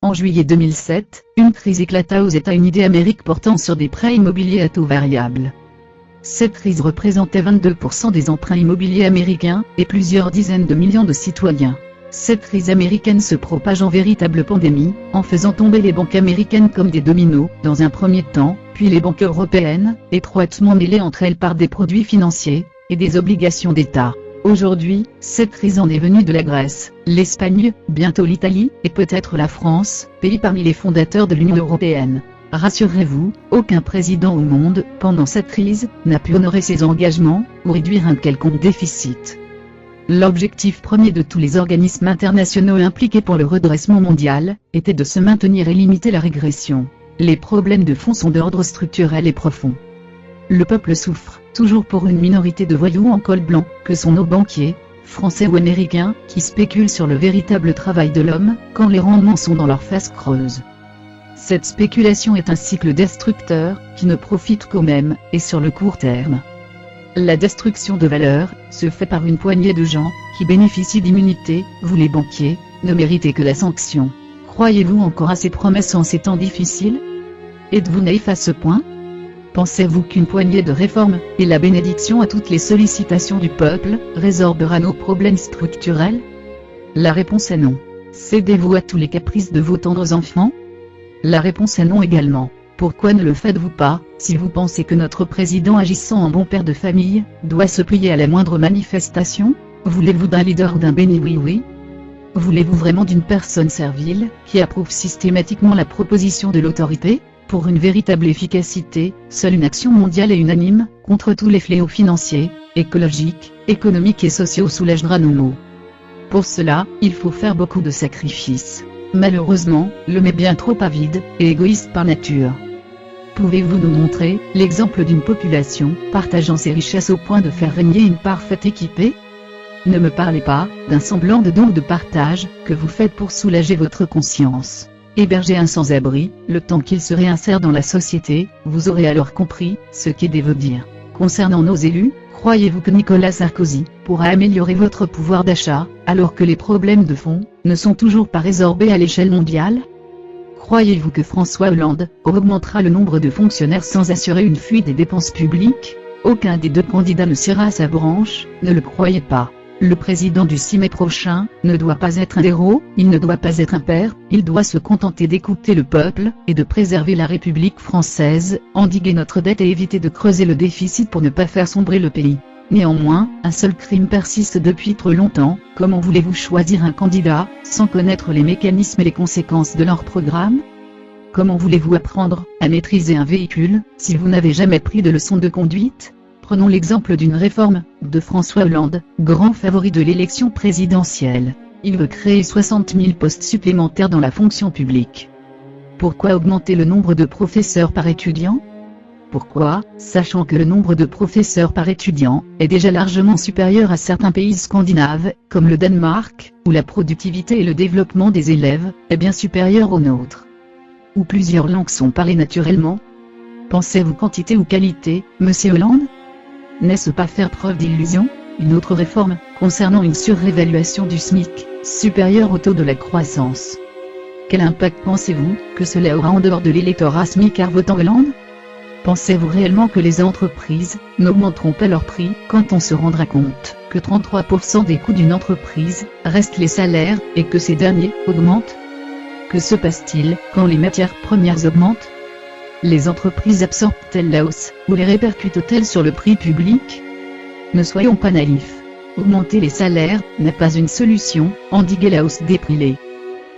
En juillet 2007, une crise éclata aux États-Unis d'Amérique portant sur des prêts immobiliers à taux variables. Cette crise représentait 22% des emprunts immobiliers américains, et plusieurs dizaines de millions de citoyens. Cette crise américaine se propage en véritable pandémie, en faisant tomber les banques américaines comme des dominos, dans un premier temps, puis les banques européennes, étroitement mêlées entre elles par des produits financiers, et des obligations d'État. Aujourd'hui, cette crise en est venue de la Grèce, l'Espagne, bientôt l'Italie, et peut-être la France, pays parmi les fondateurs de l'Union européenne. Rassurez-vous, aucun président au monde, pendant cette crise, n'a pu honorer ses engagements, ou réduire un quelconque déficit. L'objectif premier de tous les organismes internationaux impliqués pour le redressement mondial, était de se maintenir et limiter la régression. Les problèmes de fond sont d'ordre structurel et profond. Le peuple souffre, toujours pour une minorité de voyous en col blanc, que sont nos banquiers, français ou américains, qui spéculent sur le véritable travail de l'homme, quand les rendements sont dans leur face creuse. Cette spéculation est un cycle destructeur, qui ne profite qu'aux mêmes, et sur le court terme. La destruction de valeur, se fait par une poignée de gens, qui bénéficient d'immunité. Vous les banquiers, ne méritez que la sanction. Croyez-vous encore à ces promesses en ces temps difficiles? Êtes-vous naïf à ce point? Pensez-vous qu'une poignée de réformes, et la bénédiction à toutes les sollicitations du peuple, résorbera nos problèmes structurels? La réponse est non. Cédez-vous à tous les caprices de vos tendres enfants? La réponse est non également. Pourquoi ne le faites-vous pas, si vous pensez que notre président agissant en bon père de famille, doit se plier à la moindre manifestation? Voulez-vous d'un leader ou d'un béni oui? Voulez-vous vraiment d'une personne servile, qui approuve systématiquement la proposition de l'autorité? Pour une véritable efficacité, seule une action mondiale et unanime, contre tous les fléaux financiers, écologiques, économiques et sociaux soulagera nos maux. Pour cela, il faut faire beaucoup de sacrifices. Malheureusement, l'homme est bien trop avide, et égoïste par nature. Pouvez-vous nous montrer l'exemple d'une population partageant ses richesses au point de faire régner une parfaite équité? Ne me parlez pas d'un semblant de don ou de partage que vous faites pour soulager votre conscience. Héberger un sans-abri, le temps qu'il se réinsère dans la société, vous aurez alors compris ce qu'aider veut dire. Concernant nos élus, croyez-vous que Nicolas Sarkozy pourra améliorer votre pouvoir d'achat, alors que les problèmes de fond ne sont toujours pas résorbés à l'échelle mondiale? Croyez-vous que François Hollande augmentera le nombre de fonctionnaires sans assurer une fuite des dépenses publiques? Aucun des deux candidats ne sciera à sa branche, ne le croyez pas. Le président du 6 mai prochain ne doit pas être un héros, il ne doit pas être un père, il doit se contenter d'écouter le peuple, et de préserver la République française, endiguer notre dette et éviter de creuser le déficit pour ne pas faire sombrer le pays. Néanmoins, un seul crime persiste depuis trop longtemps. Comment voulez-vous choisir un candidat, sans connaître les mécanismes et les conséquences de leur programme? Comment voulez-vous apprendre à maîtriser un véhicule, si vous n'avez jamais pris de leçons de conduite? Prenons l'exemple d'une réforme, de François Hollande, grand favori de l'élection présidentielle. Il veut créer 60 000 postes supplémentaires dans la fonction publique. Pourquoi augmenter le nombre de professeurs par étudiant? Pourquoi, sachant que le nombre de professeurs par étudiant est déjà largement supérieur à certains pays scandinaves, comme le Danemark, où la productivité et le développement des élèves est bien supérieur au nôtre, où plusieurs langues sont parlées naturellement? Pensez-vous quantité ou qualité, monsieur Hollande? N'est-ce pas faire preuve d'illusion? Une autre réforme, concernant une surévaluation du SMIC, supérieure au taux de la croissance. Quel impact pensez-vous que cela aura en dehors de l'électorat SMICard votant Hollande? Pensez-vous réellement que les entreprises n'augmenteront pas leurs prix quand on se rendra compte que 33% des coûts d'une entreprise restent les salaires, et que ces derniers augmentent? Que se passe-t-il quand les matières premières augmentent? Les entreprises absorbent-elles la hausse, ou les répercutent-elles sur le prix public? Ne soyons pas naïfs. Augmenter les salaires n'est pas une solution, endiguer la hausse des prix.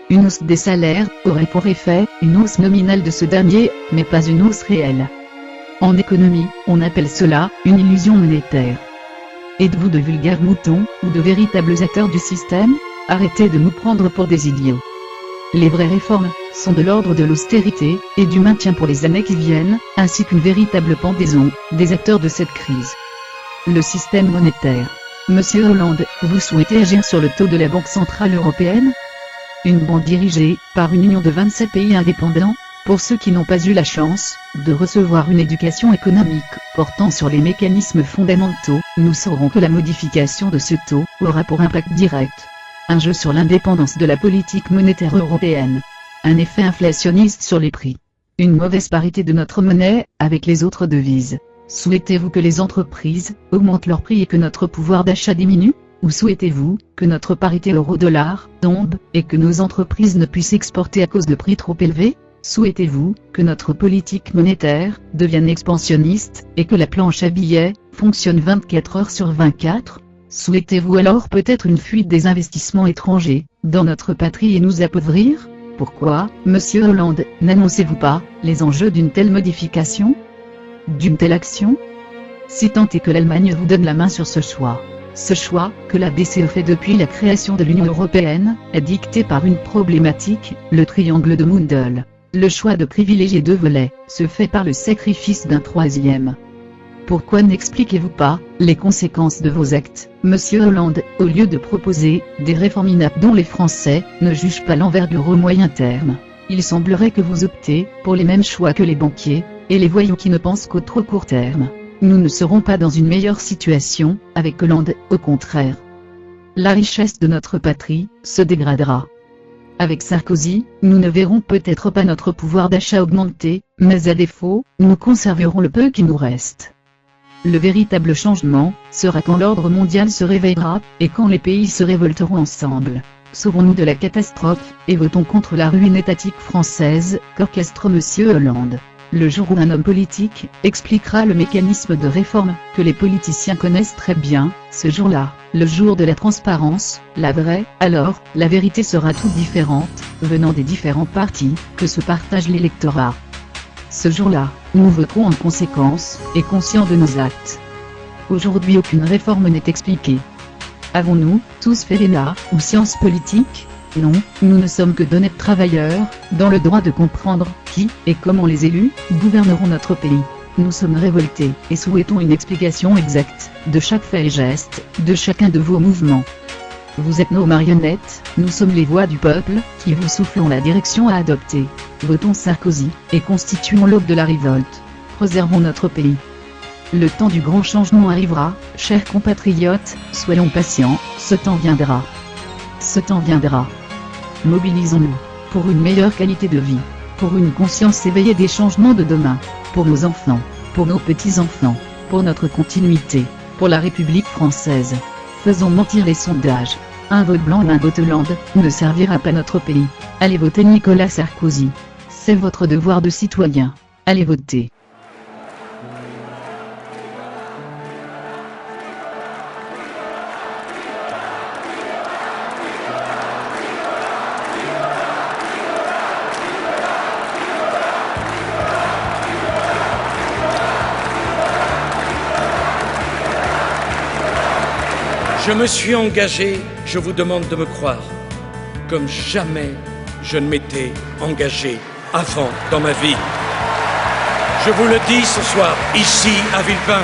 Une hausse des salaires aurait pour effet une hausse nominale de ce dernier, mais pas une hausse réelle. En économie, on appelle cela une illusion monétaire. Êtes-vous de vulgaires moutons, ou de véritables acteurs du système? Arrêtez de nous prendre pour des idiots. Les vraies réformes sont de l'ordre de l'austérité et du maintien pour les années qui viennent, ainsi qu'une véritable pendaison des acteurs de cette crise. Le système monétaire. Monsieur Hollande, vous souhaitez agir sur le taux de la Banque Centrale Européenne? Une banque dirigée par une union de 27 pays indépendants? Pour ceux qui n'ont pas eu la chance de recevoir une éducation économique portant sur les mécanismes fondamentaux, nous saurons que la modification de ce taux aura pour impact direct un jeu sur l'indépendance de la politique monétaire européenne. un effet inflationniste sur les prix, une mauvaise parité de notre monnaie avec les autres devises. Souhaitez-vous que les entreprises augmentent leurs prix et que notre pouvoir d'achat diminue? Ou souhaitez-vous que notre parité euro-dollar tombe et que nos entreprises ne puissent exporter à cause de prix trop élevés? Souhaitez-vous que notre politique monétaire devienne expansionniste et que la planche à billets fonctionne 24 heures sur 24? Souhaitez-vous alors peut-être une fuite des investissements étrangers dans notre patrie et nous appauvrir? Pourquoi, Monsieur Hollande, n'annoncez-vous pas les enjeux d'une telle modification? D'une telle action? Si tant est que l'Allemagne vous donne la main sur ce choix. Ce choix, que la BCE fait depuis la création de l'Union européenne, est dicté par une problématique, le triangle de Mundell. Le choix de privilégier deux volets, se fait par le sacrifice d'un troisième. Pourquoi n'expliquez-vous pas les conséquences de vos actes, Monsieur Hollande, au lieu de proposer des réformes inaptes dont les Français ne jugent pas l'envergure au moyen terme? Il semblerait que vous optez pour les mêmes choix que les banquiers et les voyous qui ne pensent qu'au trop court terme. Nous ne serons pas dans une meilleure situation avec Hollande, au contraire. La richesse de notre patrie se dégradera. Avec Sarkozy, nous ne verrons peut-être pas notre pouvoir d'achat augmenter, mais à défaut, nous conserverons le peu qui nous reste. Le véritable changement sera quand l'ordre mondial se réveillera, et quand les pays se révolteront ensemble. Sauvons-nous de la catastrophe, et votons contre la ruine étatique française, qu'orchestre Monsieur Hollande. Le jour où un homme politique expliquera le mécanisme de réforme que les politiciens connaissent très bien, ce jour-là, le jour de la transparence, la vraie, alors, la vérité sera toute différente, venant des différents partis que se partage l'électorat. Ce jour-là, nous voterons en conséquence, et conscients de nos actes. Aujourd'hui aucune réforme n'est expliquée. Avons-nous tous fait l'ENA ou sciences politiques? Non, nous ne sommes que d'honnêtes travailleurs, dans le droit de comprendre qui et comment les élus gouverneront notre pays. Nous sommes révoltés et souhaitons une explication exacte de chaque fait et geste de chacun de vos mouvements. Vous êtes nos marionnettes, nous sommes les voix du peuple qui vous soufflons la direction à adopter. Votons Sarkozy et constituons l'aube de la révolte. Préservons notre pays. Le temps du grand changement arrivera, chers compatriotes, soyons patients, ce temps viendra. Ce temps viendra. Mobilisons-nous pour une meilleure qualité de vie, pour une conscience éveillée des changements de demain, pour nos enfants, pour nos petits-enfants, pour notre continuité, pour la République française. Faisons mentir les sondages. Un vote blanc et un vote Hollande ne servira pas notre pays. Allez voter Nicolas Sarkozy. C'est votre devoir de citoyen. Allez voter. Je me suis engagé, je vous demande de me croire, comme jamais je ne m'étais engagé avant dans ma vie. Je vous le dis ce soir, ici à Villepin,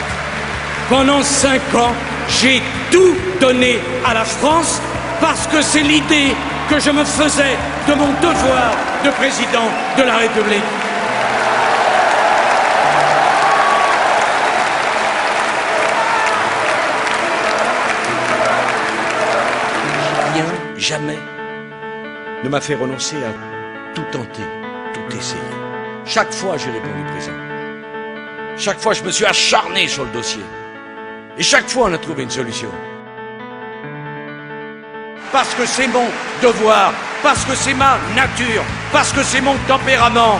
pendant 5 ans, j'ai tout donné à la France parce que c'est l'idée que je me faisais de mon devoir de président de la République. Jamais ne m'a fait renoncer à tout tenter, tout essayer. Chaque fois, j'ai répondu présent. Chaque fois, je me suis acharné sur le dossier. Et chaque fois, on a trouvé une solution. Parce que c'est mon devoir, parce que c'est ma nature, parce que c'est mon tempérament.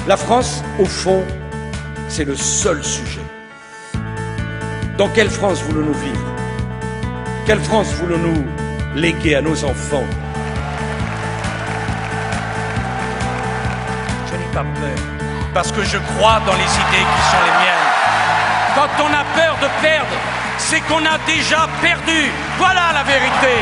La France, au fond, c'est le seul sujet. Dans quelle France voulons-nous vivre? Quelle France voulons-nous léguer à nos enfants? Je n'ai pas peur, parce que je crois dans les idées qui sont les miennes. Quand on a peur de perdre, c'est qu'on a déjà perdu. Voilà la vérité.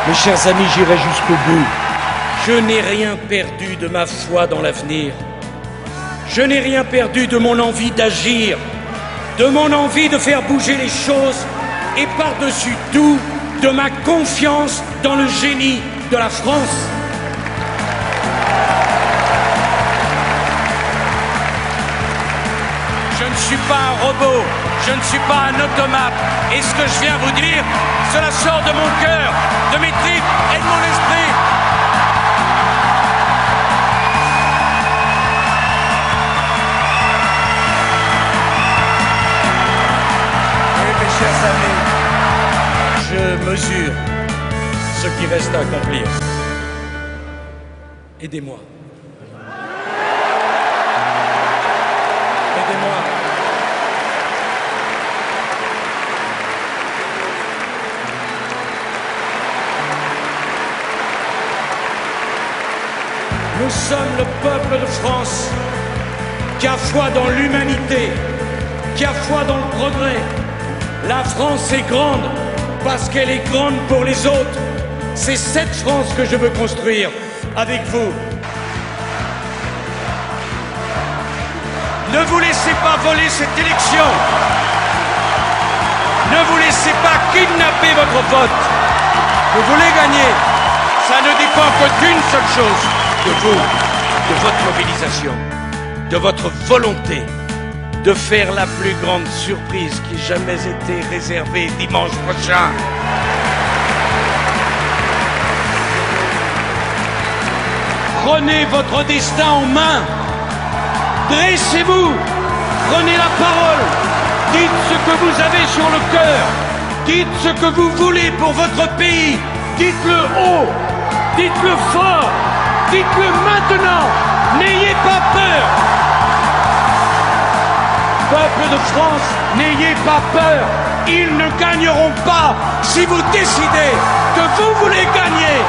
Mes chers amis, j'irai jusqu'au bout. Je n'ai rien perdu de ma foi dans l'avenir. Je n'ai rien perdu de mon envie d'agir, de mon envie de faire bouger les choses et par-dessus tout, de ma confiance dans le génie de la France. ne suis pas un robot, je ne suis pas un automate. Et ce que je viens vous dire, cela sort de mon cœur, de mes tripes et de mon esprit. Et mes chers amis, je mesure ce qui reste à accomplir. Aidez-moi. Aidez-moi. Nous sommes le peuple de France qui a foi dans l'humanité, qui a foi dans le progrès. La France est grande parce qu'elle est grande pour les autres. C'est cette France que je veux construire avec vous. Ne vous laissez pas voler cette élection. Ne vous laissez pas kidnapper votre vote. Vous voulez gagner. Ça ne dépend que d'une seule chose, de vous, de votre mobilisation, de votre volonté de faire la plus grande surprise qui ait jamais été réservée dimanche prochain. Prenez votre destin en main. Dressez-vous. Prenez la parole. Dites ce que vous avez sur le cœur. Dites ce que vous voulez pour votre pays. Dites-le haut. Dites-le fort. Dites-le maintenant. N'ayez pas peur. Peuple de France, n'ayez pas peur. Ils ne gagneront pas si vous décidez que vous voulez gagner.